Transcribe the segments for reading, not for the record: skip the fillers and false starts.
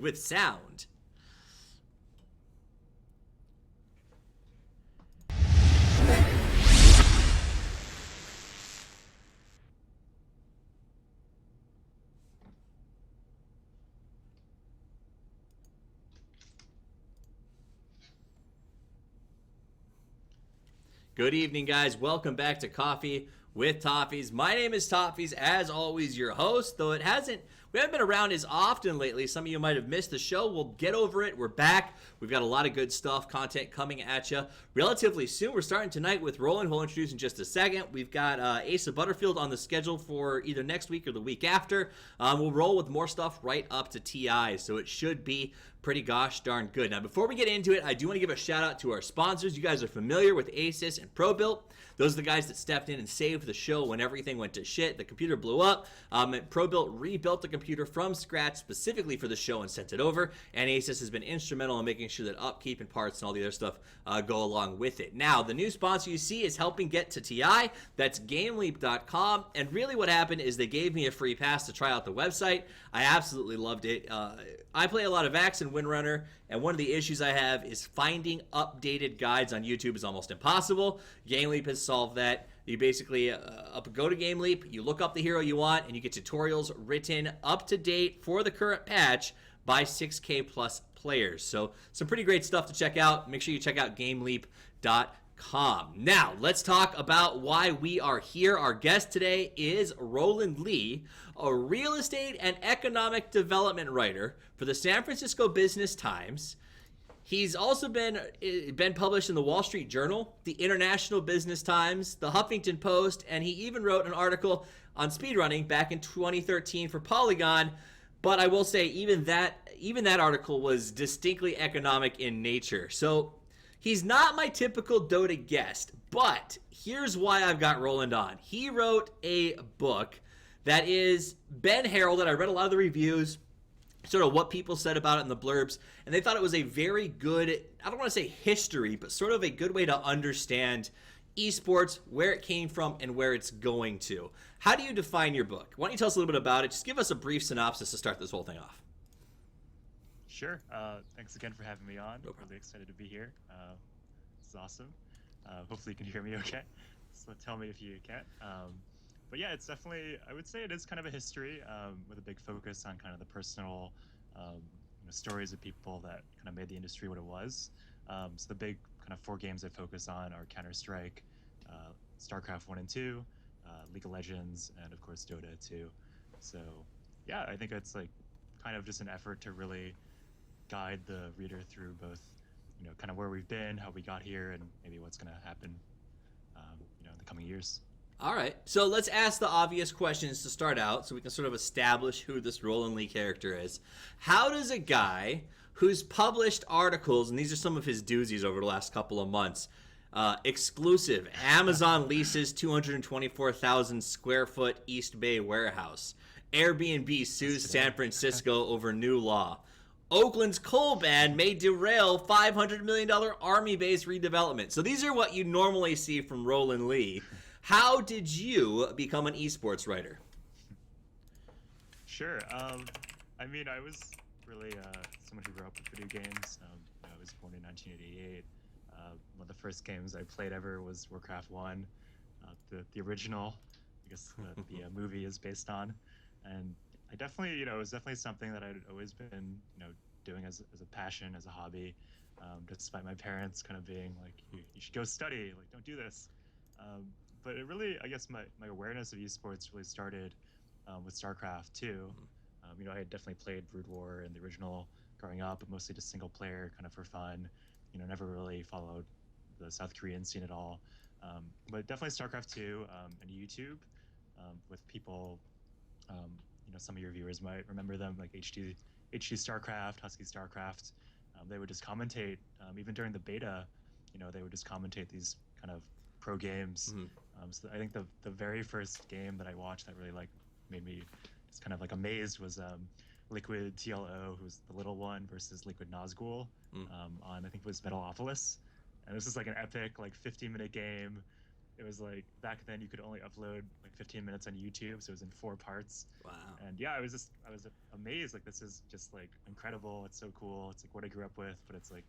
with sound. Good evening, guys. Welcome back to Coffee with Toffees. My name is Toffees, as always, your host, though we haven't been around as often lately. Some of you might have missed the show. We'll get over it. We're back. We've got a lot of good content coming at you relatively soon. We're starting tonight with Roland, who I'll introduce in just a second. We've got Asa Butterfield on the schedule for either next week or the week after. We'll roll with more stuff right up to TI, so it should be pretty gosh darn good. Now, before we get into it, I do want to give a shout out to our sponsors. You guys are familiar with Asus and ProBuilt. Those are the guys that stepped in and saved the show when everything went to shit. The computer blew up. ProBuilt rebuilt the computer from scratch specifically for the show and sent it over. And Asus has been instrumental in making sure that upkeep and parts and all the other stuff go along with it. Now, the new sponsor you see is helping get to TI. That's GameLeap.com. And really what happened is they gave me a free pass to try out the website. I absolutely loved it. I play a lot of Axe and Windrunner, and one of the issues I have is finding updated guides on YouTube is almost impossible. GameLeap has solved that. You basically go to GameLeap, you look up the hero you want, and you get tutorials written up to date for the current patch by 6K plus players. So some pretty great stuff to check out. Make sure you check out GameLeap.com. Now, let's talk about why we are here. Our guest today is Roland Li, a real estate and economic development writer for the San Francisco Business Times. He's also been published in the Wall Street Journal, the International Business Times, the Huffington Post, and he even wrote an article on speedrunning back in 2013 for Polygon. But I will say even that article was distinctly economic in nature. So he's not my typical Dota guest, but here's why I've got Roland on. He wrote a book that is been heralded. I read a lot of the reviews, sort of what people said about it in the blurbs, and they thought it was a very good, I don't want to say history, but sort of a good way to understand esports, where it came from, and where it's going to. How do you define your book? Why don't you tell us a little bit about it? Just give us a brief synopsis to start this whole thing off. Sure. Thanks again for having me on. No, really excited to be here. This is awesome. Hopefully you can hear me okay. So tell me if you can't. But yeah, it's definitely, I would say it is kind of a history with a big focus on kind of the personal stories of people that kind of made the industry what it was. So the big kind of 4 games I focus on are Counter-Strike, StarCraft 1 and 2, League of Legends, and of course Dota 2. So yeah, I think it's like kind of just an effort to really guide the reader through both, kind of where we've been, how we got here, and maybe what's going to happen, in the coming years. All right, so let's ask the obvious questions to start out so we can sort of establish who this Roland Li character is. How does a guy who's published articles, and these are some of his doozies over the last couple of months, exclusive, Amazon leases 224,000 square foot East Bay warehouse, Airbnb sues San Francisco over new law, Oakland's coal ban may derail $500 million army base redevelopment. So these are what you normally see from Roland Li. How did you become an esports writer? Sure. I mean, I was really someone who grew up with video games. I was born in 1988. One of the first games I played ever was Warcraft 1, the original, I guess the movie is based on. And I definitely, it was definitely something that I'd always been, doing as a passion, as a hobby, despite my parents kind of being like, you should go study, like, don't do this. But it really, I guess my awareness of esports really started with StarCraft 2. I had definitely played Brood War and the original growing up, but mostly just single player, kind of for fun. Never really followed the South Korean scene at all. But definitely StarCraft 2 and YouTube with people, some of your viewers might remember them, like HD StarCraft, Husky StarCraft. They would just commentate, even during the beta, they would just commentate these kind of pro games. Mm-hmm. So I think the very first game that I watched that really like made me just kind of like amazed was Liquid TLO, who was the little one, versus Liquid Nazgul on, I think it was Metalopolis. And this is like an epic, like 15-minute game. it was like back then you could only upload like 15 minutes on YouTube, so it was in 4 parts. Wow. And yeah, I was amazed. Like this is just like incredible. It's so cool. It's like what I grew up with, but it's like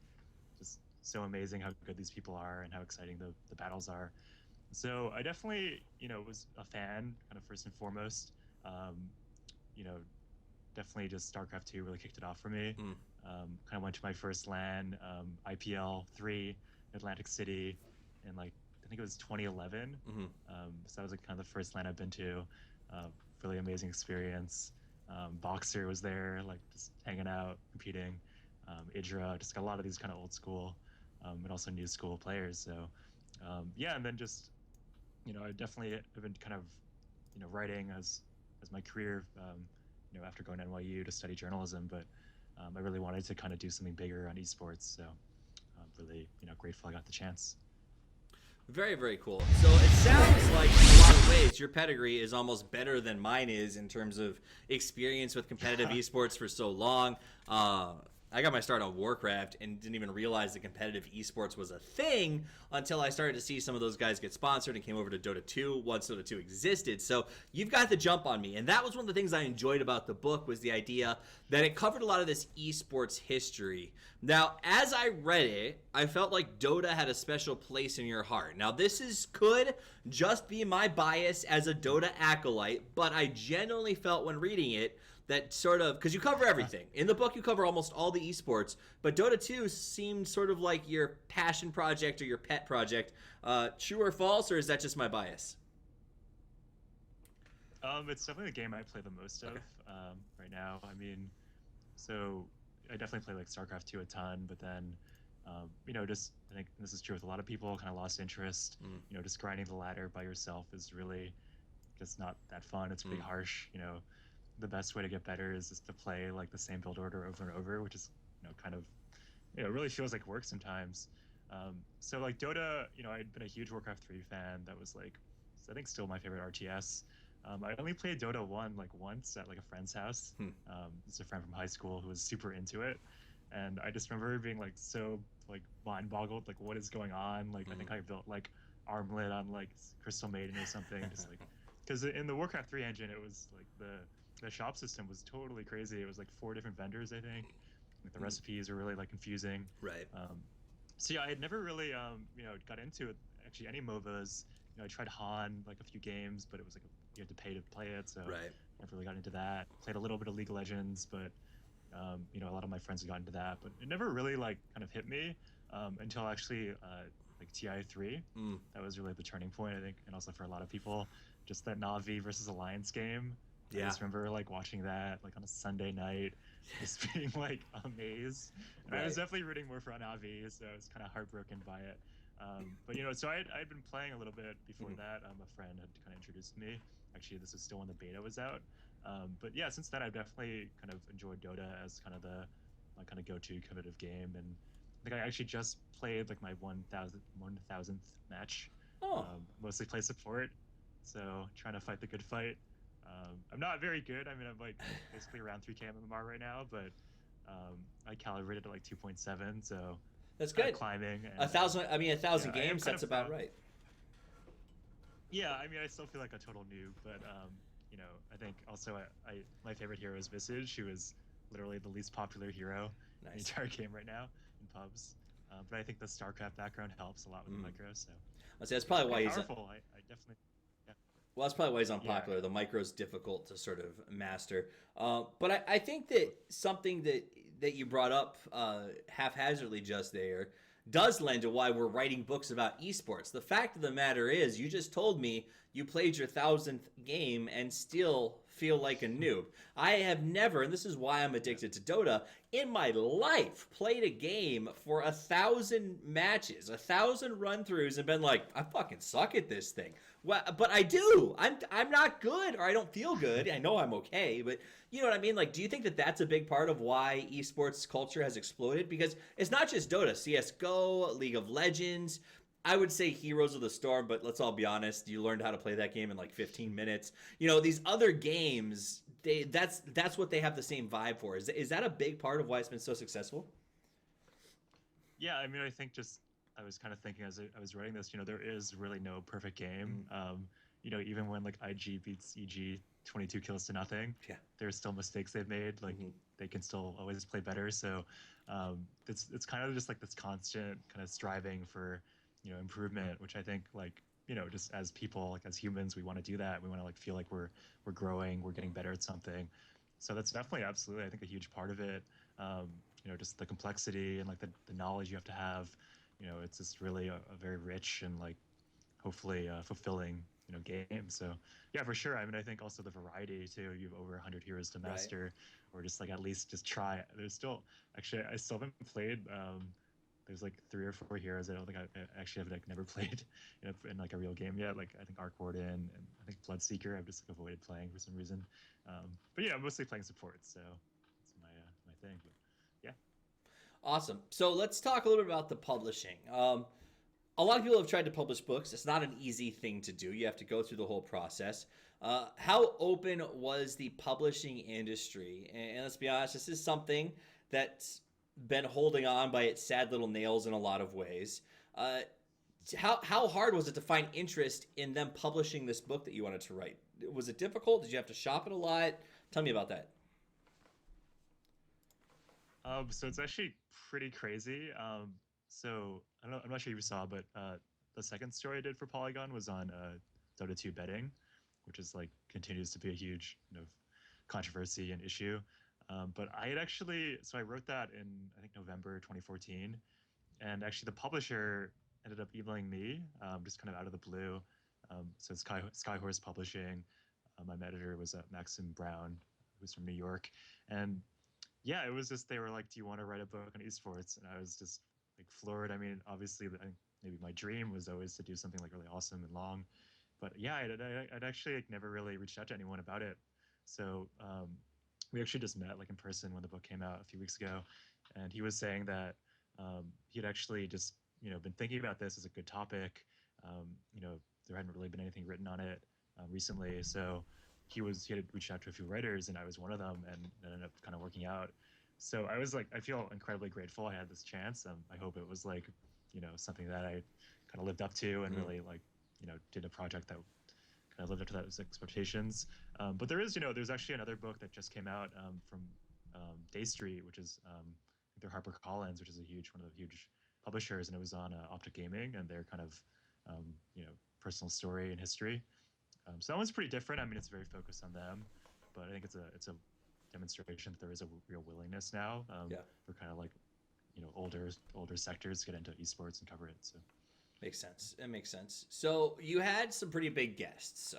just so amazing how good these people are and how exciting the battles are. So I definitely, was a fan kind of first and foremost. Um, you know, definitely just StarCraft 2 really kicked it off for me. Kind of went to my first LAN, IPL 3, Atlantic City, in like I think it was 2011. So that was like kind of the first LAN I've been to. Really amazing experience. Boxer was there, like just hanging out, competing. Idra, just got a lot of these kind of old school, and also new school players. So yeah, and then just I definitely have been kind of writing as my career. After going to NYU to study journalism, but I really wanted to kind of do something bigger on esports. So I'm really grateful I got the chance. Very, very cool. So it sounds like in a lot of ways your pedigree is almost better than mine is in terms of experience with competitive esports for so long. I got my start on Warcraft and didn't even realize that competitive esports was a thing until I started to see some of those guys get sponsored and came over to Dota 2 once Dota 2 existed. So you've got the jump on me. And that was one of the things I enjoyed about the book was the idea that it covered a lot of this esports history. Now, as I read it, I felt like Dota had a special place in your heart. Now, could just be my bias as a Dota acolyte, but I genuinely felt when reading it that sort of, because you cover everything. In the book, you cover almost all the esports, but Dota 2 seemed sort of like your passion project or your pet project. True or false, or is that just my bias? It's definitely the game I play the most of right now. I mean, so I definitely play like StarCraft 2 a ton, but then, just I think this is true with a lot of people, kind of lost interest. Just grinding the ladder by yourself is really just not that fun. It's pretty harsh. The best way to get better is just to play like the same build order over and over, which is kind of really feels like work sometimes. So like Dota, I'd been a huge Warcraft 3 fan. That was like I think still my favorite RTS. I only played Dota 1 like once at like a friend's house. It's a friend from high school who was super into it, and I just remember being like so like mind boggled, like what is going on? Like I think I built like Armlet on like Crystal Maiden or something, just like because in the Warcraft 3 engine it was like the shop system was totally crazy. It was like 4 different vendors, I think. Like the recipes were really like confusing. Right. So yeah, I had never really got into it. Actually, any MOBAs. I tried Han like a few games, but it was like you had to pay to play it, so right. never really got into that. Played a little bit of League of Legends, but a lot of my friends had gotten into that, but it never really like kind of hit me until actually like TI3. That was really the turning point, I think, and also for a lot of people, just that Na'Vi versus Alliance game. Yeah. I just remember like watching that like on a Sunday night, just being like amazed. And I was definitely rooting more for Na'Vi, so I was kind of heartbroken by it. But so I'd been playing a little bit before that. A friend had kind of introduced me. Actually, this was still when the beta was out. But yeah, since then I've definitely kind of enjoyed Dota as kind of my kind of go-to competitive game. And I think I actually just played like my 1000th match. Mostly play support, so trying to fight the good fight. I'm not very good. I mean, I'm like basically around 3K MMR right now, but I calibrated at like 2.7, so that's good. Climbing. And, 1,000. I mean, 1,000 games. That's about right. Yeah, I mean, I still feel like a total noob, but I think also my favorite hero is Visage, who is literally the least popular hero in the entire game right now in pubs. But I think the StarCraft background helps a lot with the micro. So that's probably why he's powerful. I definitely. Well, that's probably why he's unpopular. Yeah. The micro is difficult to sort of master. But I think that something that you brought up haphazardly just there does lend to why we're writing books about esports. The fact of the matter is, you just told me you played your 1000th game and still feel like a noob. I have never, and this is why I'm addicted to Dota, in my life played a game for 1,000 matches, 1,000 run-throughs, and been like, I fucking suck at this thing. Well, but I do. I'm not good, or I don't feel good. I know I'm okay, but you know what I mean? Like, do you think that that's a big part of why esports culture has exploded? Because it's not just Dota, CSGO, League of Legends. I would say Heroes of the Storm, but let's all be honest. You learned how to play that game in like 15 minutes. These other games, that's what they have the same vibe for. Is that a big part of why it's been so successful? Yeah, I mean, I think just I was kind of thinking as I was writing this, there is really no perfect game. Mm. Even when like IG beats EG 22 kills to nothing, Yeah. there's still mistakes they've made. Like Hmm. they can still always play better. So it's kind of just like this constant kind of striving for improvement, which I think like just as people, like as humans, we want to do that. We want to like feel like we're growing, we're getting better at something. So that's definitely absolutely I think a huge part of it. Um, just the complexity and like the knowledge you have to have. It's just really a very rich and like hopefully fulfilling game. So yeah, for sure. I mean, I think also the variety too. You have over 100 heroes to Right. master, or just like at least just try. There's still actually I still haven't played. There's like 3 or 4 heroes I don't think I actually have like never played in like a real game yet. Like I think Arc Warden and I think Bloodseeker. I've just like avoided playing for some reason. But yeah, I'm mostly playing support. So it's my thing. But yeah. Awesome. So let's talk a little bit about the publishing. A lot of people have tried to publish books. It's not an easy thing to do. You have to go through the whole process. How open was the publishing industry? And let's be honest, this is something that's been holding on by its sad little nails in a lot of ways. Uh, how hard was it to find interest in them publishing this book that you wanted to write? Was it difficult? Did you have to shop it a lot? Tell me about that. So it's actually pretty crazy. So I don't know, I'm not sure if you saw, but the second story I did for Polygon was on Dota 2 betting, which is like continues to be a huge controversy and issue. But I had actually, so I wrote that in I think November 2014, and actually the publisher ended up emailing me just kind of out of the blue. So Skyhorse Publishing. My editor was Maxim Brown, who's from New York, and yeah, it was just they were like, "Do you want to write a book on esports?" And I was just like floored. I mean, obviously, I think maybe my dream was always to do something like really awesome and long, but yeah, I'd actually like never really reached out to anyone about it. So we actually just met like in person when the book came out a few weeks ago, and he was saying that he had actually just been thinking about this as a good topic. Um, you know, there hadn't really been anything written on it recently, so he had reached out to a few writers, and I was one of them, and it ended up kind of working out. So I was like, I feel incredibly grateful I had this chance. I hope it was like, something that I kind of lived up to and Mm. really like, did a project that kind of lived up to those expectations. But there's actually another book that just came out from Day Street, which is they're HarperCollins, which is one of the huge publishers, and it was on Optic Gaming and their kind of um, you know personal story and history. So that one's pretty different. I mean, it's very focused on them, but I think it's a demonstration that there is a real willingness now Yeah. for kind of like older sectors to get into esports and cover it. So Makes sense. It makes sense. So you had some pretty big guests.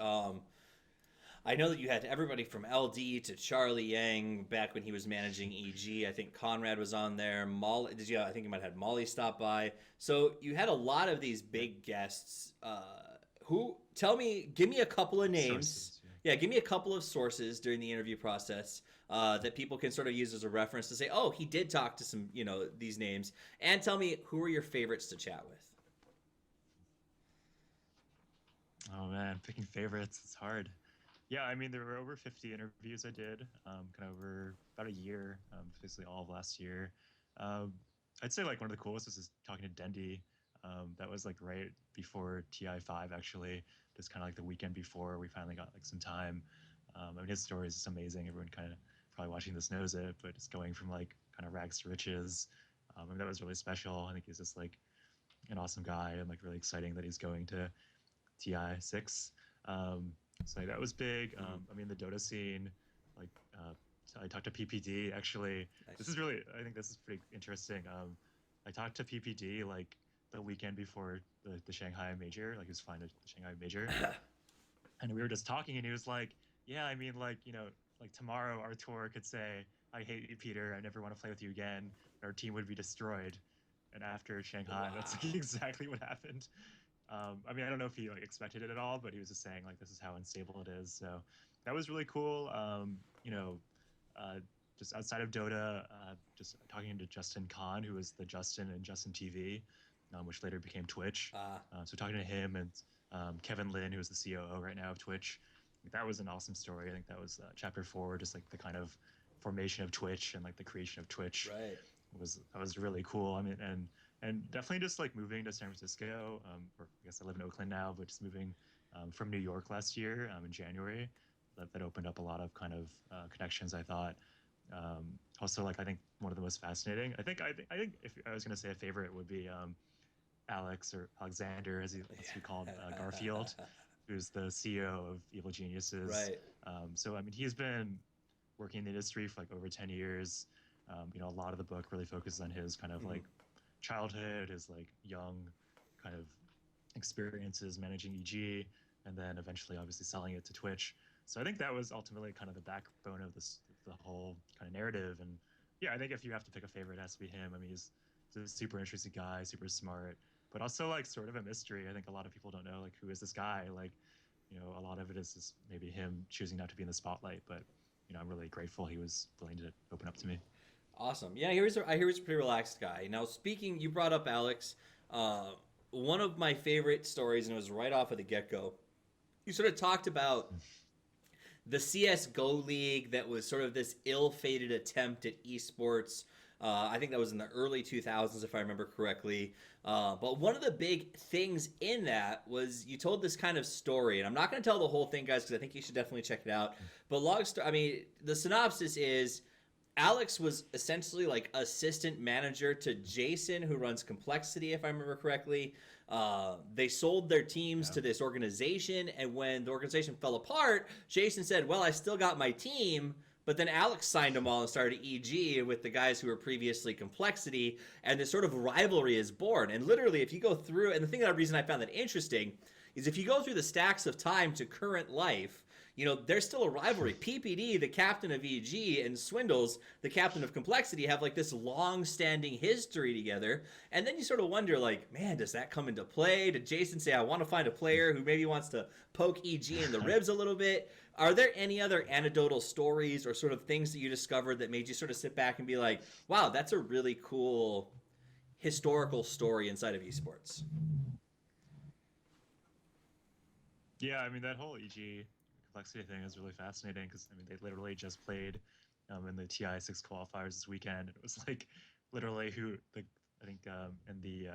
I know that you had everybody from LD to Charlie Yang back when he was managing EG. I think Conrad was on there. Molly, did you? I think you might have had Molly stop by. So you had a lot of these yeah, big guests. Who? Tell me. Give me a couple of names. sources. Yeah. Yeah, give me a couple of sources during the interview process that people can sort of use as a reference to say, oh, he did talk to some, these names. And tell me who are your favorites to chat with. Oh man, picking favorites, it's hard. Yeah, I mean there were over 50 interviews I did, kind of over about a year, basically all of last year. Um, I'd say like one of the coolest is talking to Dendi. That was like right before TI5 actually, just kind of like the weekend before we finally got like some time. I mean his story is just amazing. Everyone kind of probably watching this knows it, but it's going from like kind of rags to riches. I mean that was really special. I think he's just like an awesome guy and like really exciting that he's going to TI6. So like, that was big. Mm-hmm. I mean, the Dota scene, like I talked to PPD actually. This Nice. is really, I think this is pretty interesting. I talked to PPD like the weekend before the Shanghai major, like he was flying to the Shanghai major, and we were just talking, and he was like, "Yeah, I mean, like like tomorrow our tour could say." I hate you, Peter. I never want to play with you again. Our team would be destroyed. And after Shanghai, that's like Wow. exactly what happened. I mean, I don't know if he like expected it at all, but he was just saying like this is how unstable it is. So that was really cool. Uh, just outside of Dota, just talking to Justin Khan, who was the Justin and Justin TV, which later became Twitch. Uh, So talking to him and Kevin Lin, who is the COO right now of Twitch, that was an awesome story. I think that was chapter 4, just like the kind of formation of Twitch and like the creation of Twitch right. was that was really cool. I mean, and and definitely just like moving to San Francisco, or I guess I live in Oakland now, but just moving from New York last year in January, that opened up a lot of kind of connections. I thought. Also, like I think one of the most fascinating. I think if I was gonna say a favorite would be Alex or Alexander, as we called Garfield, who's the CEO of Evil Geniuses. Right. So I mean, he's been working in the industry for like over 10 years. A lot of the book really focuses on his kind of like childhood, his like young kind of experiences managing EG, and then eventually obviously selling it to Twitch. So I think that was ultimately kind of the backbone of the whole kind of narrative. And yeah, I think if you have to pick a favorite, it has to be him. I mean, he's a super interesting guy, super smart, but also like sort of a mystery. I think a lot of people don't know like who is this guy. Like, a lot of it is just maybe him choosing not to be in the spotlight. But I'm really grateful he was willing to open up to me. Awesome. Yeah, I hear he's a pretty relaxed guy. Now, speaking, you brought up Alex. Uh, One of my favorite stories, and it was right off of the get go. You sort of talked about the CS:GO league that was sort of this ill-fated attempt at esports. I think that was in the early 2000s, if I remember correctly. But one of the big things in that was you told this kind of story, and I'm not going to tell the whole thing, guys, because I think you should definitely check it out. But the synopsis is Alex was essentially like assistant manager to Jason, who runs Complexity, if I remember correctly. They sold their teams to this organization, and when the organization fell apart, Jason said, "Well, I still got my team." But then Alex signed them all and started EG with the guys who were previously Complexity, and this sort of rivalry is born. And literally, if you go through, and the reason I found that interesting is if you go through the stacks of time to current life, there's still a rivalry. PPD, the captain of EG, and Swindles, the captain of Complexity, have like this long-standing history together. And then you sort of wonder, like, man, does that come into play? Did Jason say, I want to find a player who maybe wants to poke EG in the ribs a little bit? Are there any other anecdotal stories or sort of things that you discovered that made you sort of sit back and be like, wow, that's a really cool historical story inside of esports? Yeah, I mean that whole EG complexity thing is really fascinating because I mean they literally just played in the TI 6 qualifiers this weekend. It was like literally I think in the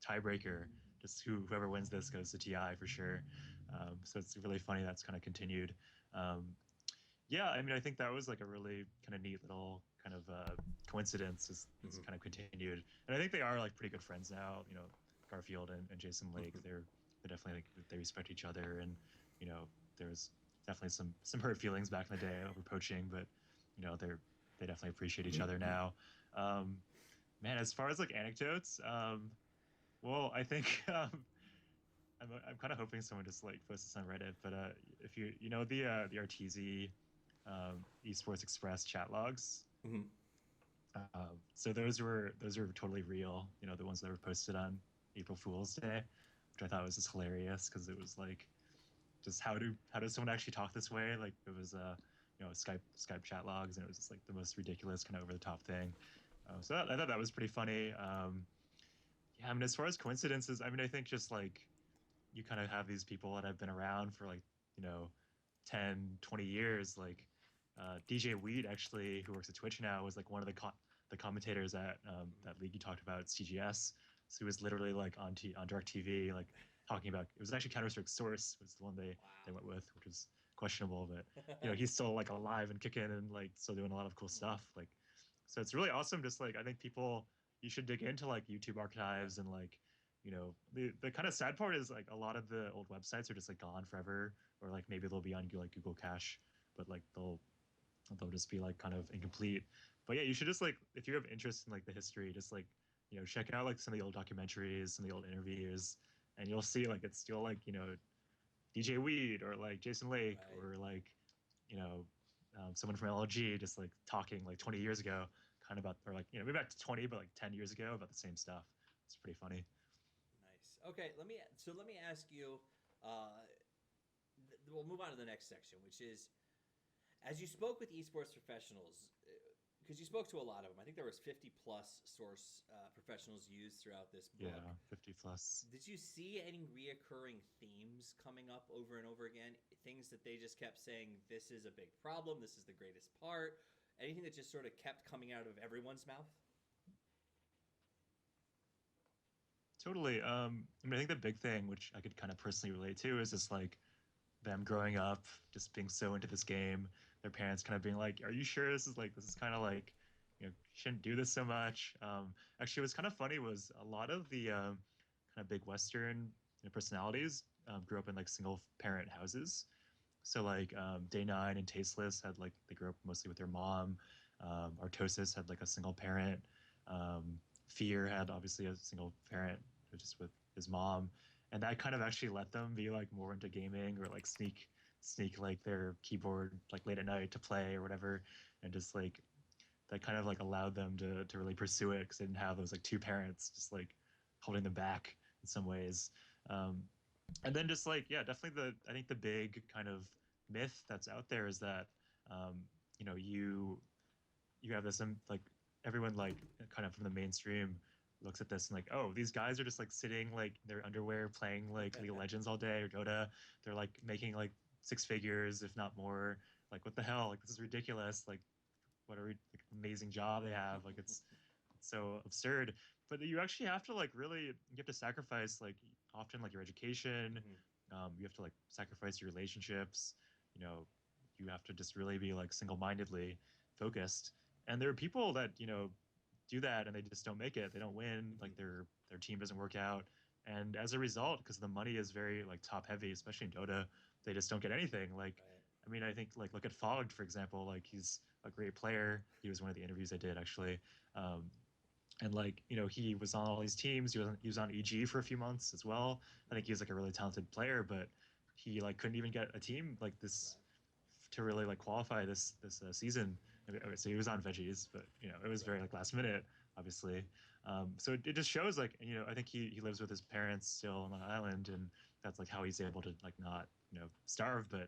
tiebreaker, just whoever wins this goes to TI for sure. So it's really funny that's kind of continued. Yeah, I mean I think that was like a really kind of neat little kind of coincidence is kind of continued, and I think they are like pretty good friends now. Garfield and Jason Lake, they definitely like they respect each other, and there's definitely some hurt feelings back in the day over poaching, but they definitely appreciate each other now. Man, as far as like anecdotes, well, I think I'm kind of hoping someone just like posts this on Reddit, but if you know the Arteezy Esports Express chat logs. Mm-hmm. So those were totally real. The ones that were posted on April Fool's Day, which I thought was just hilarious because it was like, just how does someone actually talk this way? Like it was Skype chat logs, and it was just like the most ridiculous kind of over the top thing. So I thought that was pretty funny. Yeah, I mean, as far as coincidences, I mean, I think just like you kind of have these people that have been around for like 10, 20 years. Like DJ Weed actually, who works at Twitch now, was like one of the commentators at that league you talked about, CGS. So he was literally like on Direct TV, like talking about, it was actually Counter-Strike Source was the one they went with, which was questionable, but he's still like alive and kicking and like still doing a lot of cool stuff. Like, so it's really awesome. Just like, I think you should dig into like YouTube archives, and like, the kind of sad part is like a lot of the old websites are just like gone forever, or like maybe they'll be on like Google Cache, but like they'll just be like kind of incomplete. But yeah, you should just like, if you have interest in like the history, just like check out like some of the old documentaries, some of the old interviews, and you'll see like it's still like DJ Weed or like Jason Lake, Right. or like someone from LG just like talking like 20 years ago, kind of about, or like maybe not 20 but like 10 years ago about the same stuff. It's pretty funny. Nice. Okay, let me ask you. We'll move on to the next section, which is, as you spoke with esports professionals, because you spoke to a lot of them. I think there was 50 plus source professionals used throughout this book. Yeah, 50 plus. Did you see any reoccurring themes coming up over and over again? Things that they just kept saying, this is a big problem, this is the greatest part? Anything that just sort of kept coming out of everyone's mouth? Totally. I mean, I think the big thing, which I could kind of personally relate to, is just like them growing up, just being so into this game. Their parents kind of being like, "Are you sure this is kind of like, you shouldn't do this so much." Actually, what's kind of funny was a lot of the kind of big Western personalities grew up in like single parent houses. So like Day Nine and Tasteless had like they grew up mostly with their mom. Artosis had like a single parent. Fear had obviously a single parent, just with his mom, and that kind of actually let them be like more into gaming or like sneak like their keyboard like late at night to play or whatever, and just like that kind of like allowed them to really pursue it because they didn't have those like two parents just like holding them back in some ways. Um, and then just like yeah, definitely I think the big kind of myth that's out there is that um, you have this like everyone like kind of from the mainstream looks at this and like, oh, these guys are just like sitting like in their underwear playing like League of Legends all day or Dota. They're like making like six figures if not more. Like what the hell, like this is ridiculous. Like what a like, amazing job they have. Like it's so absurd. But you actually have to like really you have to sacrifice like often like your education. You have to like sacrifice your relationships. You know, you have to just really be like single-mindedly focused. And there are people that do that and they just don't make it. They don't win. Like their team doesn't work out. And as a result, because the money is very like top heavy, especially in Dota, they just don't get anything. Like, Right. I mean, I think like look at Fogged for example. Like he's a great player. He was one of the interviews I did actually. Um, and like he was on all these teams. He was on EG for a few months as well. I think he was like a really talented player, but he like couldn't even get a team like this Right. to really like qualify this season. So he was on veggies, but it was very like last minute, obviously. So it just shows like I think he lives with his parents still on the island, and that's like how he's able to like not starve. But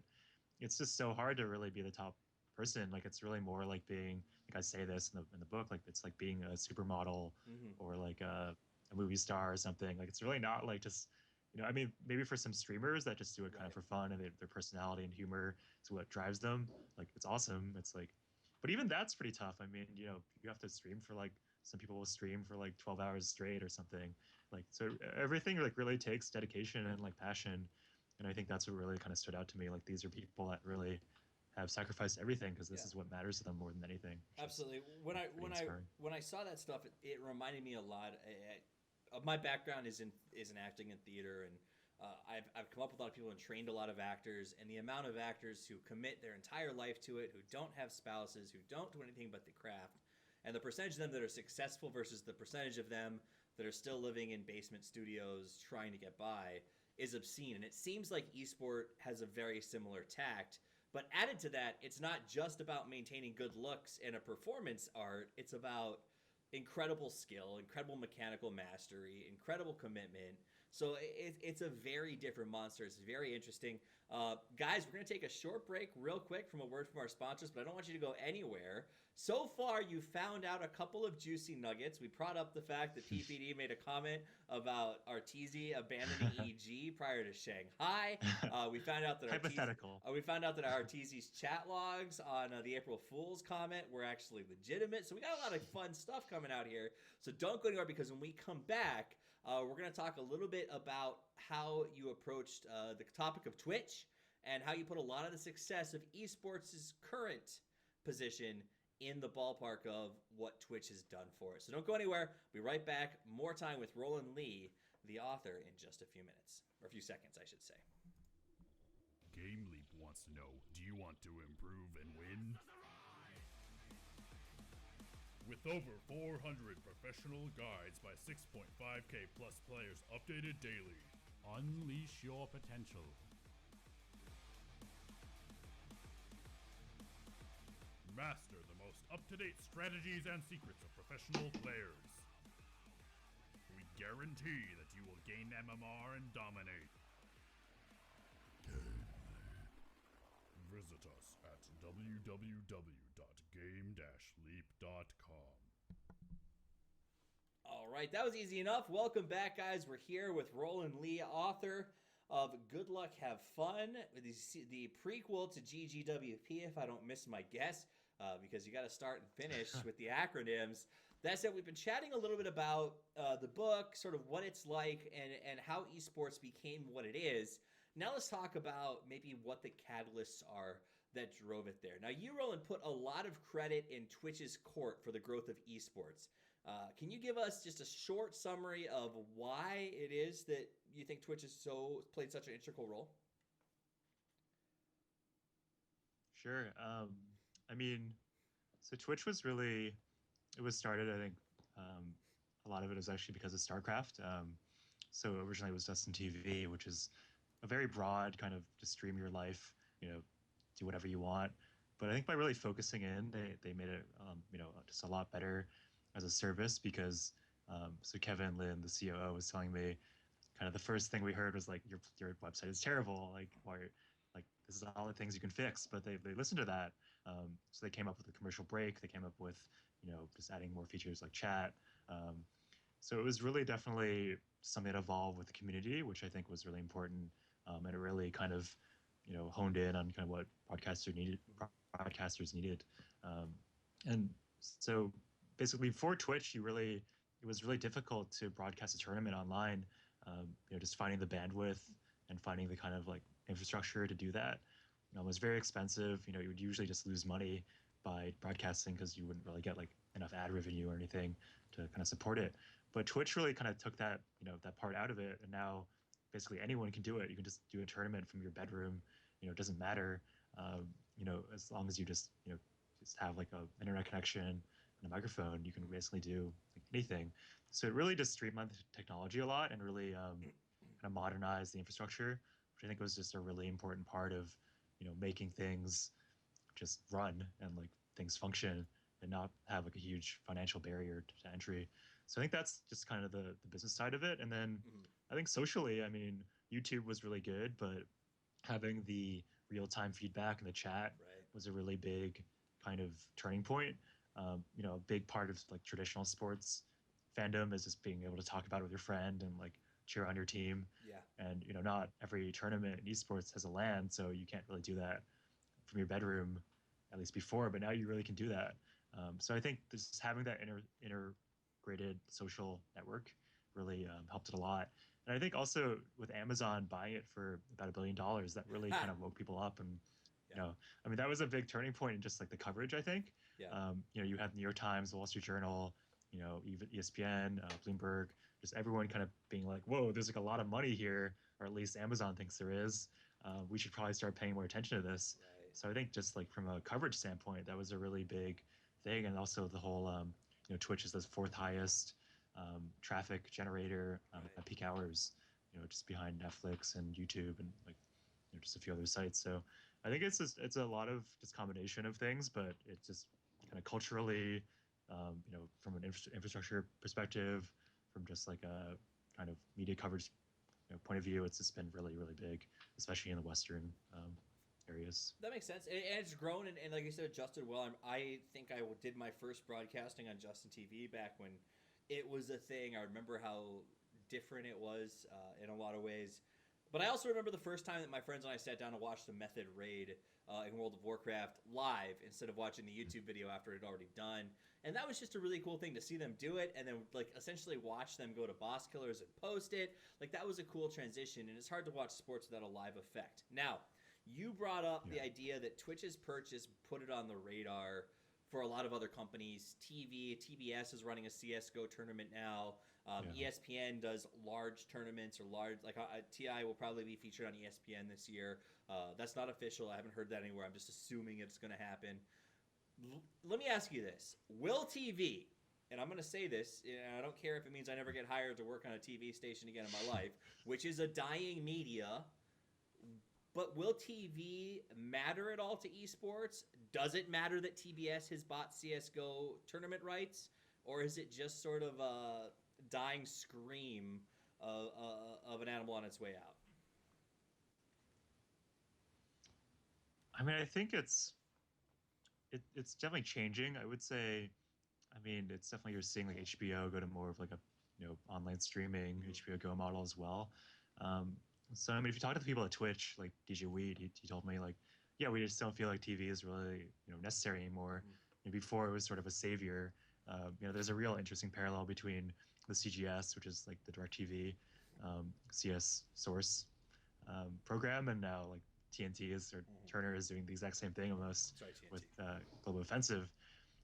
it's just so hard to really be the top person. Like it's really more like being like I say this in the book, like it's like being a supermodel Mm-hmm. or like a movie star or something. Like it's really not like just I mean maybe for some streamers that just do it kind of Right. for fun and their personality and humor is what drives them. Like it's awesome. It's like, but even that's pretty tough. I mean you have to stream for like some people will stream for like 12 hours straight or something. Like so everything like really takes dedication and like passion, and I think that's what really kind of stood out to me. Like these are people that really have sacrificed everything because this Yeah. is what matters to them more than anything, which is Absolutely. When I pretty when I inspiring. when I saw that stuff, it reminded me a lot. Of my background is in acting and theater, and I've come up with a lot of people and trained a lot of actors, and the amount of actors who commit their entire life to it, who don't have spouses, who don't do anything but the craft, and the percentage of them that are successful versus the percentage of them that are still living in basement studios trying to get by is obscene. And it seems like esport has a very similar tact. But added to that, it's not just about maintaining good looks and a performance art. It's about incredible skill, incredible mechanical mastery, incredible commitment. So it's a very different monster. It's very interesting. Guys, we're going to take a short break real quick from a word from our sponsors, but I don't want you to go anywhere. So far, you found out a couple of juicy nuggets. We brought up the fact that PPD made a comment about Arteezy abandoning EG prior to Shanghai. We found out that Hypothetical. We found out that Arteezy's chat logs on the April Fool's comment were actually legitimate. So we got a lot of fun stuff coming out here. So don't go anywhere, because when we come back, we're going to talk a little bit about how you approached the topic of Twitch and how you put a lot of the success of esports' current position in the ballpark of what Twitch has done for it. So don't go anywhere. We'll be right back. More time with Roland Li, the author, in just a few minutes. Or a few seconds, I should say. Game Leap wants to know, do you want to improve and win? With over 400 professional guides by 6.5k plus players updated daily, unleash your potential. Master the most up-to-date strategies and secrets of professional players. We guarantee that you will gain MMR and dominate. Visit us at www.game-leap.com. All right, that was easy enough. Welcome back, guys. We're here with Roland Li, author of Good Luck, Have Fun, the prequel to GGWP, if I don't miss my guess, because you got to start and finish with the acronyms. That said, we've been chatting a little bit about the book, sort of what it's like, and how esports became what it is. Now let's talk about maybe what the catalysts are that drove it there. Now, you, Roland, put a lot of credit in Twitch's court for the growth of esports. Can you give us just a short summary of why it is that you think Twitch has played such an integral role? Sure. I mean, so Twitch was really, it was started, I think, a lot of it was actually because of StarCraft. So originally it was Dustin TV, which is a very broad kind of just stream your life, do whatever you want. But I think by really focusing in, they made it, just a lot better as a service because, so Kevin Lin, the COO, was telling me kind of the first thing we heard was like, your website is terrible. Like, why, like, this is all the things you can fix, but they listened to that. So they came up with a commercial break. They came up with, just adding more features like chat. So it was really definitely something that evolved with the community, which I think was really important. And it really kind of, honed in on kind of what broadcasters needed. And so basically for Twitch, it was really difficult to broadcast a tournament online. Just finding the bandwidth and finding the kind of like infrastructure to do that. It was very expensive. You would usually just lose money by broadcasting because you wouldn't really get like enough ad revenue or anything to kind of support it. But Twitch really kind of took that, that part out of it, and now basically anyone can do it. You can just do a tournament from your bedroom. It doesn't matter. As long as you just have like a internet connection and a microphone, you can basically do like anything. So it really just streamlined the technology a lot and really kind of modernized the infrastructure, which I think was just a really important part of making things just run and like things function and not have like a huge financial barrier to entry. So I think that's just kind of the business side of it. And then I think socially, I mean, YouTube was really good, but having the real-time feedback in the chat was a really big kind of turning point. A big part of like traditional sports fandom is just being able to talk about it with your friend and like cheer on your team. Yeah. And not every tournament in esports has a LAN, so you can't really do that from your bedroom, at least before. But now you really can do that. So I think this having that integrated social network really helped it a lot. And I think also with Amazon buying it for about $1 billion, that really kind of woke people up. And I mean, that was a big turning point in just like the coverage, I think. Yeah. You had the New York Times, the Wall Street Journal, even ESPN, Bloomberg, just everyone kind of being like, whoa, there's like a lot of money here, or at least Amazon thinks there is. We should probably start paying more attention to this. Right. So I think just like from a coverage standpoint, that was a really big thing. And also the whole, Twitch is the fourth highest traffic generator at peak hours, just behind Netflix and YouTube and like, just a few other sites. So I think it's a lot of just combination of things, but it's just kind of culturally, from an infrastructure perspective, from just like a kind of media coverage point of view, it's just been really, really big, especially in the Western areas. That makes sense. And it's grown, and like you said, adjusted well. I think I did my first broadcasting on Justin TV back when it was a thing. I remember how different it was in a lot of ways. But I also remember the first time that my friends and I sat down to watch the Method raid in World of Warcraft live instead of watching the YouTube video after it had already done. And that was just a really cool thing to see them do it and then like essentially watch them go to boss killers and post it. Like that was a cool transition, and it's hard to watch sports without a live effect. Now, you brought up the idea that Twitch's purchase put it on the radar for a lot of other companies. TBS is running a CSGO tournament now. ESPN does large tournaments or large, like TI will probably be featured on ESPN this year. That's not official. I haven't heard that anywhere. I'm just assuming it's going to happen. Let me ask you this. Will TV, and I'm going to say this, and I don't care if it means I never get hired to work on a TV station again in my life, which is a dying media, but will TV matter at all to esports? Does it matter that TBS has bought CSGO tournament rights? Or is it just sort of a dying scream of an animal on its way out? I mean, I think it's definitely changing. I would say, I mean, it's definitely you're seeing like HBO go to more of like a online streaming HBO Go model as well. So I mean, if you talk to the people at Twitch, like DJ Weed, he told me like, yeah, we just don't feel like TV is really necessary anymore. And before it was sort of a savior There's a real interesting parallel between the CGS, which is like the DirecTV CS source program, and now like TNT is, or Turner is doing the exact same thing almost with Global Offensive.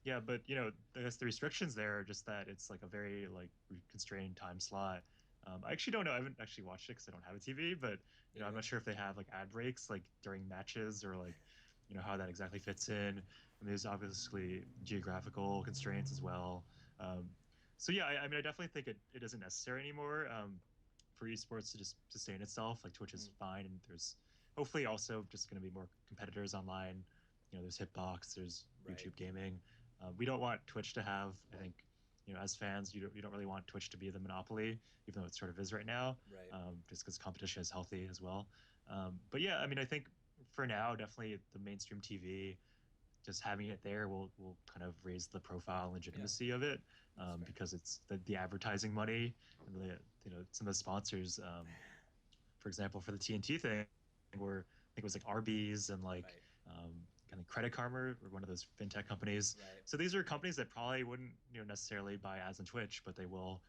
Yeah, but I guess the restrictions there are just that it's like a very like constrained time slot. I actually don't know. I haven't actually watched it because I don't have a TV, but I'm not sure if they have like ad breaks like during matches or like how that exactly fits in. And there's obviously geographical constraints as well. So yeah, I mean, I definitely think it isn't necessary anymore for esports to just sustain itself. Like Twitch is fine, and there's hopefully also just going to be more competitors online. There's Hitbox, there's YouTube Gaming. We don't want Twitch to have, I think, as fans, you don't really want Twitch to be the monopoly, even though it sort of is right now, just because competition is healthy as well. But yeah, I mean, I think for now, definitely the mainstream TV, just having it there will kind of raise the profile and legitimacy of it, because it's the advertising money and some of the sponsors. For example, for the TNT thing, where I think it was like Arby's and like kind of Credit Karma or one of those fintech companies. So these are companies that probably wouldn't necessarily buy ads on Twitch, but they will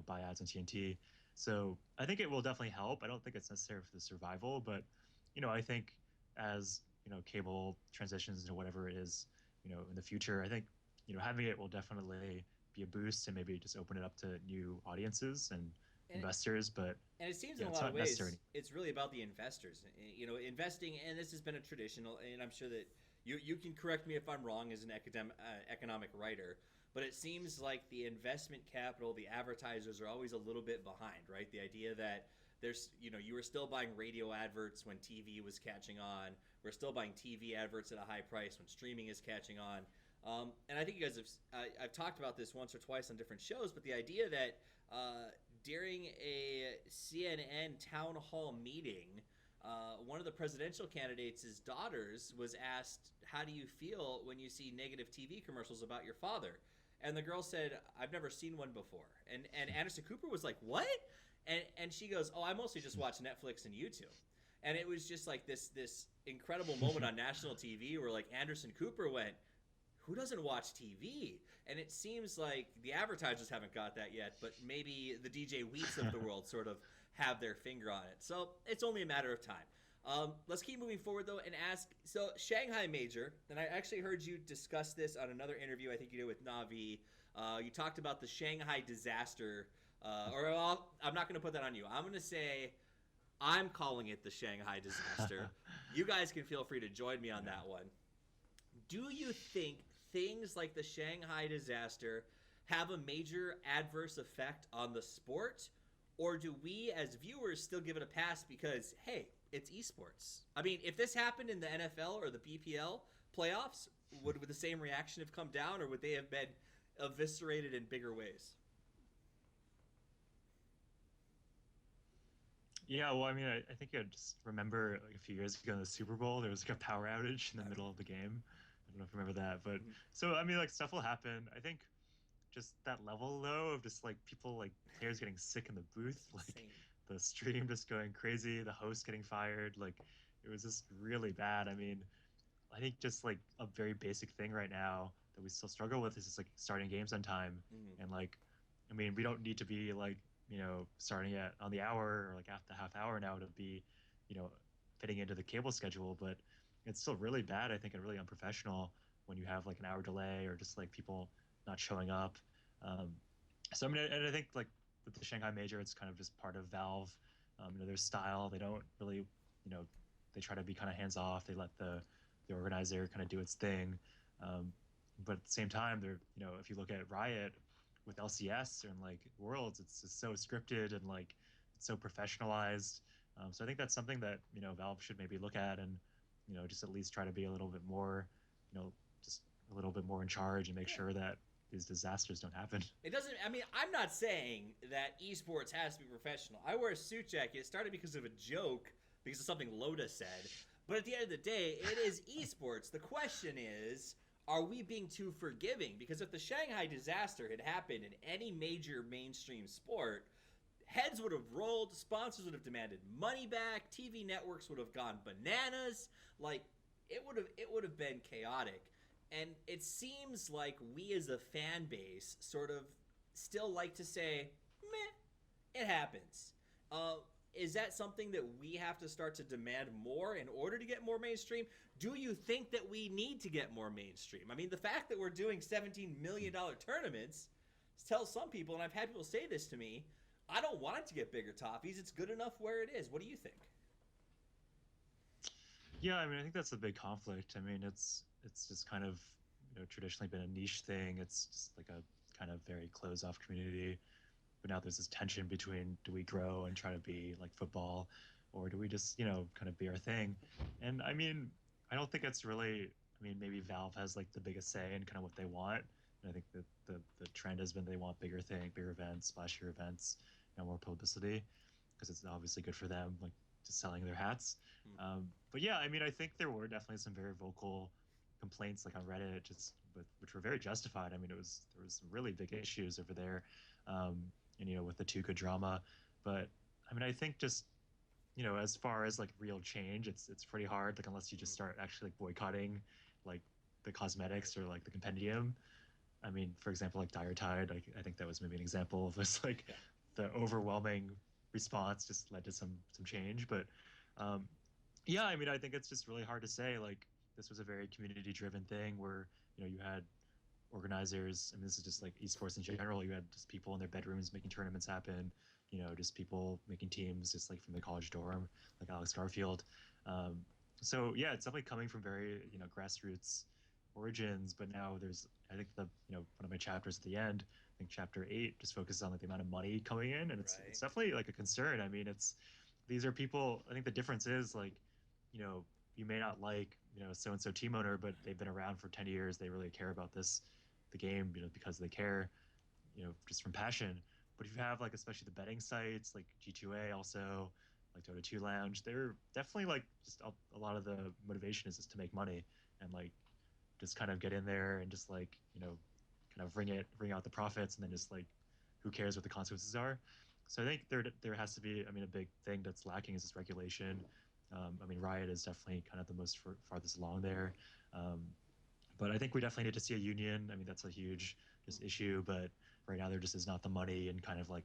buy ads on TNT. So I think it will definitely help. I don't think it's necessary for the survival, but I think as cable transitions into whatever it is in the future, I think having it will definitely be a boost and maybe just open it up to new audiences and investors. But it seems in a lot of ways it's really about the investors, investing. And this has been a traditional, and I'm sure that you can correct me if I'm wrong as an economic writer, but it seems like the investment capital, the advertisers are always a little bit behind, right? The idea that there's, you were still buying radio adverts when TV was catching on. We're still buying TV adverts at a high price when streaming is catching on. And I think you guys I've talked about this once or twice on different shows, but the idea that during a CNN town hall meeting, one of the presidential candidates' daughters was asked, "How do you feel when you see negative TV commercials about your father?" And the girl said, "I've never seen one before." And Anderson Cooper was like, "What?" And she goes, "Oh, I mostly just watch Netflix and YouTube." And it was just like this incredible moment on national TV where like Anderson Cooper went, "Who doesn't watch TV?" And it seems like the advertisers haven't got that yet, but maybe the DJ Wheats of the world sort of have their finger on it. So it's only a matter of time. Let's keep moving forward, though, and ask, so Shanghai Major, and I actually heard you discuss this on another interview I think you did with Navi. You talked about the Shanghai disaster, I'm not going to put that on you. I'm going to say I'm calling it the Shanghai disaster. You guys can feel free to join me on that one. Do you think things like the Shanghai disaster have a major adverse effect on the sport? Or do we as viewers still give it a pass because, hey, it's esports? I mean, if this happened in the NFL or the BPL playoffs, would the same reaction have come down, or would they have been eviscerated in bigger ways? Yeah, well, I mean, I think I just remember like a few years ago in the Super Bowl, there was like a power outage in the middle of the game. I don't know if you remember that, but so I mean, like stuff will happen. I think just that level though of just like people, like players getting sick in the booth, like the stream just going crazy, the host getting fired, like it was just really bad. I mean, I think just like a very basic thing right now that we still struggle with is just like starting games on time. And like, I mean, we don't need to be like starting at on the hour or like after half hour now to be fitting into the cable schedule, but it's still really bad, I think, and really unprofessional when you have like an hour delay or just like people not showing up. So I mean, and I think like with the Shanghai Major, it's kind of just part of Valve. Their style. They don't really, they try to be kind of hands off. They let the organizer kind of do its thing. But at the same time, they're, if you look at Riot with LCS and like Worlds, it's just so scripted and like it's so professionalized. So I think that's something that Valve should maybe look at and just at least try to be a little bit more, just a little bit more in charge and make sure that these disasters don't happen. It doesn't. I mean, I'm not saying that esports has to be professional. I wear a suit jacket. It started because of a joke, because of something Loda said. But at the end of the day, it is esports. The question is, are we being too forgiving? Because if the Shanghai disaster had happened in any major mainstream sport, heads would have rolled, sponsors would have demanded money back, TV networks would have gone bananas. Like, it would have been chaotic. And it seems like we as a fan base sort of still like to say, meh, it happens. Is that something that we have to start to demand more in order to get more mainstream? Do you think that we need to get more mainstream? I mean, the fact that we're doing $17 million tournaments tells some people, and I've had people say this to me, I don't want it to get bigger, Toffees. It's good enough where it is. What do you think? Yeah, I mean, I think that's a big conflict. I mean, it's just kind of, traditionally been a niche thing. It's just like a kind of very closed off community. But now there's this tension between, do we grow and try to be like football, or do we just, kind of be our thing? And I mean, I don't think it's really, I mean, maybe Valve has like the biggest say in kind of what they want. And I think that the trend has been they want bigger bigger events, splashier events, more publicity, because it's obviously good for them, like just selling their hats. But yeah, I mean, I think there were definitely some very vocal complaints like on Reddit, which were very justified. I mean, there was some really big issues over there, and with the Tuca drama. But I mean, I think just as far as like real change, it's pretty hard. Like unless you just start actually like boycotting, like the cosmetics or like the compendium. I mean, for example, like Dire Tide, I think that was maybe an example of this like the overwhelming response just led to some change. But yeah, I mean, I think it's just really hard to say. Like this was a very community driven thing where you had organizers. I mean, this is just like esports in general. You had just people in their bedrooms making tournaments happen. Just people making teams, just like from the college dorm, like Alex Garfield. So yeah, it's definitely coming from very grassroots origins. But now I think one of my chapters at the end, I think chapter 8, just focuses on like the amount of money coming in, and it's definitely like a concern. I mean, these are people. I think the difference is like, you may not like so and so team owner, but they've been around for 10 years. They really care about the game, because they care, just from passion. But if you have like especially the betting sites like G2A, also like Dota 2 Lounge, they're definitely like just a lot of the motivation is just to make money and like just kind of get in there and just like kind of ring out the profits, and then just like who cares what the consequences are. So I think there has to be, I mean, a big thing that's lacking is this regulation. I mean, Riot is definitely kind of the most farthest along there. But I think we definitely need to see a union. I mean, that's a huge just issue, but right now there just is not the money and kind of like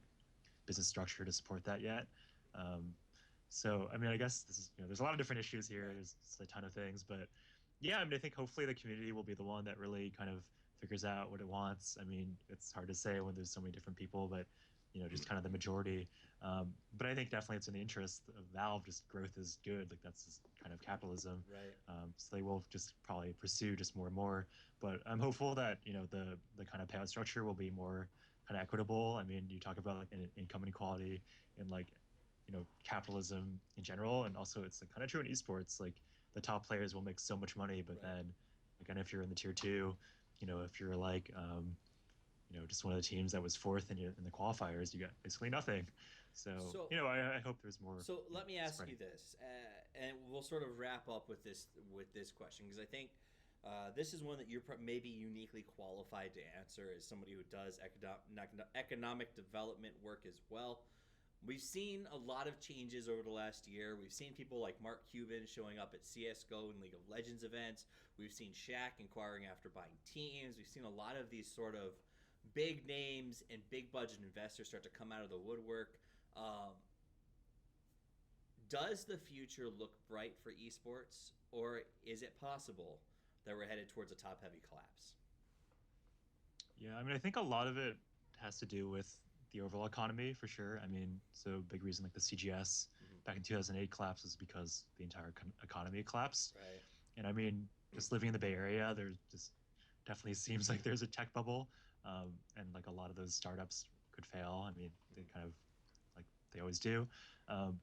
business structure to support that yet. So, I mean, I guess this is, there's a lot of different issues here. There's a ton of things, but yeah, I mean, I think hopefully the community will be the one that really kind of figures out what it wants. I mean, it's hard to say when there's so many different people, but just kind of the majority. But I think definitely it's in the interest of Valve. Just growth is good. Like that's just kind of capitalism. Right. So they will just probably pursue just more and more. But I'm hopeful that the kind of payout structure will be more kind of equitable. I mean, you talk about like income inequality and like capitalism in general, and also it's like kind of true in esports. Like the top players will make so much money, but then again, if you're in the tier 2, if you're like just one of the teams that was fourth in the qualifiers, you got basically nothing. So I hope there's more. So let me ask you this, and we'll sort of wrap up with this question, because I think this is one that you're maybe uniquely qualified to answer as somebody who does economic development work as well. We've seen a lot of changes over the last year. We've seen people like Mark Cuban showing up at CSGO and League of Legends events. We've seen Shaq inquiring after buying teams. We've seen a lot of these sort of big names and big budget investors start to come out of the woodwork. Does the future look bright for esports, or is it possible that we're headed towards a top-heavy collapse? Yeah, I mean, I think a lot of it has to do with the overall economy for sure. I mean, so big reason like the CGS back in 2008 collapsed was because the entire economy collapsed. Right. And I mean, just living in the Bay Area, there just definitely seems like there's a tech bubble, and like a lot of those startups could fail. I mean, they kind of like they always do.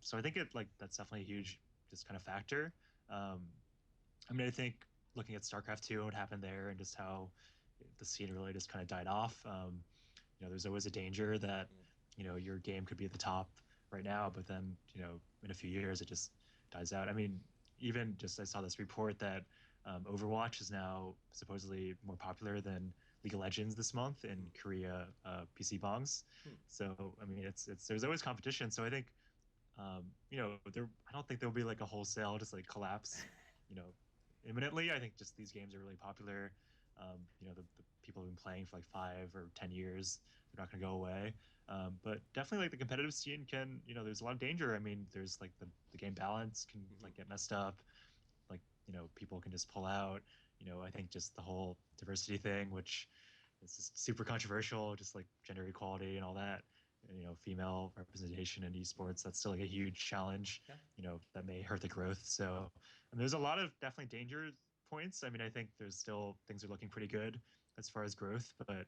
So I think that's definitely a huge just kind of factor. I mean, I think looking at StarCraft 2 and what happened there, and just how the scene really just kind of died off. There's always a danger that your game could be at the top right now, but then in a few years it just dies out. I mean, even just I saw this report that Overwatch is now supposedly more popular than League of Legends this month in Korea PC bongs. So I mean, it's there's always competition. So I think I don't think there'll be like a wholesale just like collapse imminently. I think just these games are really popular. The people who've been playing for like 5 or 10 years, they're not going to go away. But definitely like the competitive scene can, there's a lot of danger. I mean, there's like the game balance can like get messed up. Like, people can just pull out. I think just the whole diversity thing, which is just super controversial, just like gender equality and all that. Female representation in esports, that's still like a huge challenge. Yeah. That may hurt the growth. So, and there's a lot of definitely danger points. I mean, I think there's still things are looking pretty good as far as growth, but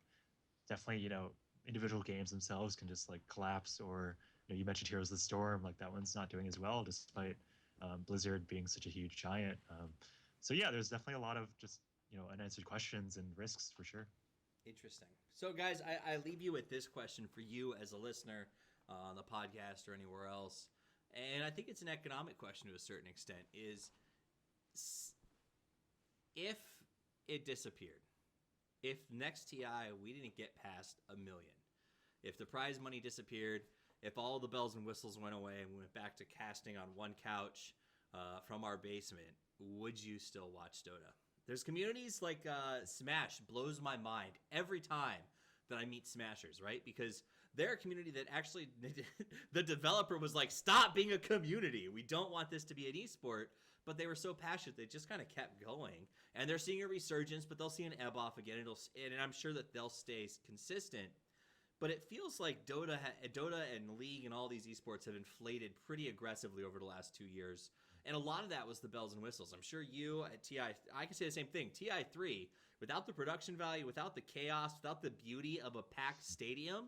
definitely, individual games themselves can just like collapse. Or you mentioned Heroes of the Storm, like that one's not doing as well despite Blizzard being such a huge giant. So yeah, there's definitely a lot of just unanswered questions and risks for sure. Interesting. So, guys, I leave you with this question for you as a listener on the podcast or anywhere else. And I think it's an economic question to a certain extent, is if it disappeared, if next TI we didn't get past 1 million, if the prize money disappeared, if all the bells and whistles went away and we went back to casting on one couch from our basement, would you still watch Dota? There's communities like Smash blows my mind every time that I meet Smashers, right? Because they're a community that actually, the developer was like, stop being a community. We don't want this to be an esport. But they were so passionate, they just kind of kept going. And they're seeing a resurgence, but they'll see an ebb off again. And I'm sure that they'll stay consistent. But it feels like Dota and League and all these esports have inflated pretty aggressively over the last 2 years. And a lot of that was the bells and whistles. I'm sure you at TI, I can say the same thing. TI3, without the production value, without the chaos, without the beauty of a packed stadium,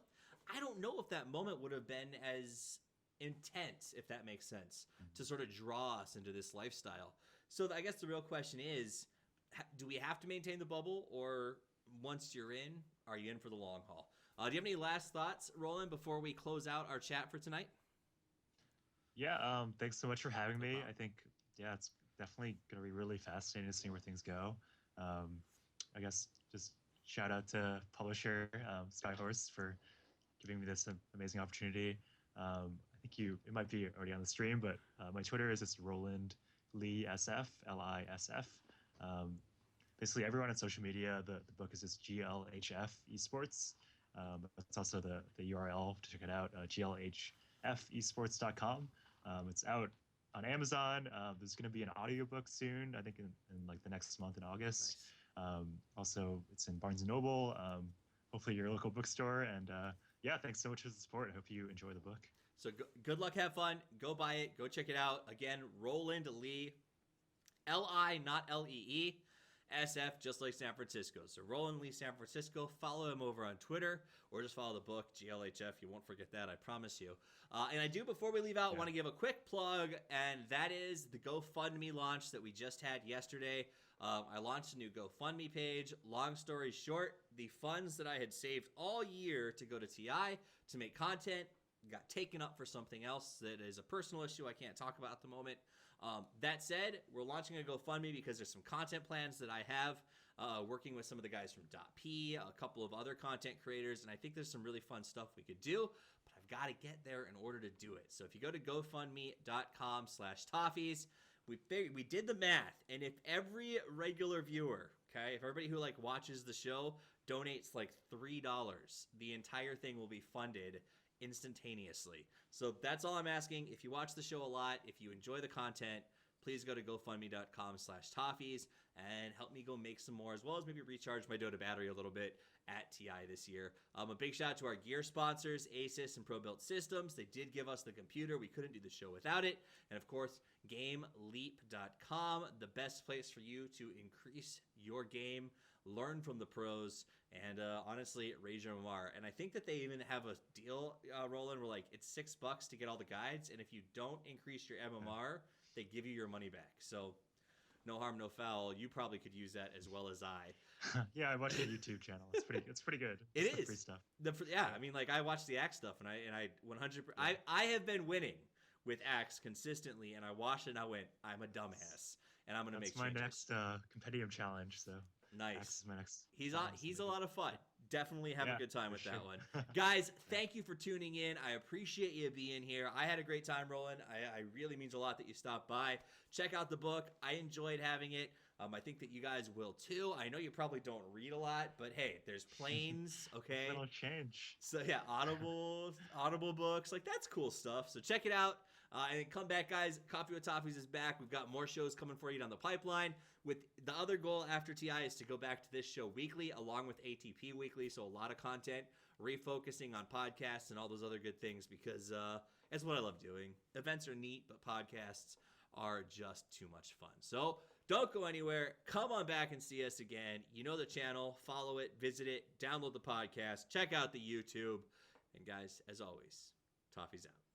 I don't know if that moment would have been as intense, if that makes sense, to sort of draw us into this lifestyle. So I guess the real question is, do we have to maintain the bubble, or once you're in, are you in for the long haul? Do you have any last thoughts, Roland, before we close out our chat for tonight? Yeah, thanks so much for having me. I think, it's definitely going to be really fascinating to see where things go. I guess just shout out to publisher Skyhorse for giving me this amazing opportunity. I think it might be already on the stream, but my Twitter is just Roland Li SF, Lisf. Basically, everyone on social media, the book is just GLHF Esports. That's also the URL to check it out, glhfesports.com. It's out on Amazon. There's going to be an audiobook soon, I think in like the next month in August. Nice. Also, it's in Barnes & Noble, hopefully your local bookstore. And thanks so much for the support. I hope you enjoy the book. So good luck, have fun. Go buy it. Go check it out. Again, Roland Li, Li, not Lee. SF, just like San Francisco. So Roland Li San Francisco, follow him over on Twitter, or just follow the book, GLHF. You won't forget that, I promise you. And I do, before we leave out, want to give a quick plug, and that is the GoFundMe launch that we just had yesterday. I launched a new GoFundMe page. Long story short, the funds that I had saved all year to go to TI to make content got taken up for something else that is a personal issue I can't talk about at the moment. That said, we're launching a GoFundMe because there's some content plans that I have working with some of the guys from .p, a couple of other content creators, and I think there's some really fun stuff we could do, but I've got to get there in order to do it. So if you go to gofundme.com/Toffees, we did the math, and if every regular viewer, okay, if everybody who like watches the show donates like $3, the entire thing will be funded instantaneously. So that's all I'm asking. If you watch the show a lot, if you enjoy the content, please go to gofundme.com/Toffees and help me go make some more, as well as maybe recharge my Dota battery a little bit at TI this year. A big shout out to our gear sponsors, Asus and ProBuilt Systems. They did give us the computer. We couldn't do the show without it. And of course, GameLeap.com, the best place for you to increase your game, learn from the pros, and honestly, raise your MMR. And I think that they even have a deal, Roland, where like it's $6 to get all the guides, and if you don't increase your MMR, they give you your money back. So no harm, no foul. You probably could use that as well as I. Yeah, I watched your YouTube channel. It's pretty good. It is free stuff. I mean, like I watch the Axe stuff, and I 100%. I have been winning with Axe consistently, and I watched it and I went, I'm a dumbass, and I'm gonna make changes. That's my next compendium challenge. So nice. Axe is my next. He's a lot of fun. Definitely have a good time with that one. Guys, Guys, thank you for tuning in. I appreciate you being here. I had a great time, Roland. I really means a lot that you stopped by. Check out the book. I enjoyed having it. I think that you guys will too. I know you probably don't read a lot, but hey, there's planes, okay? Little change. So yeah, Audible books, like that's cool stuff. So check it out. And then come back, guys. Coffee with Toffees is back. We've got more shows coming for you down the pipeline. With the other goal after TI is to go back to this show weekly, along with ATP weekly. So a lot of content, refocusing on podcasts and all those other good things, because that's what I love doing. Events are neat, but podcasts are just too much fun. So don't go anywhere. Come on back and see us again. You know the channel. Follow it, visit it, download the podcast, check out the YouTube. And guys, as always, Toffees out.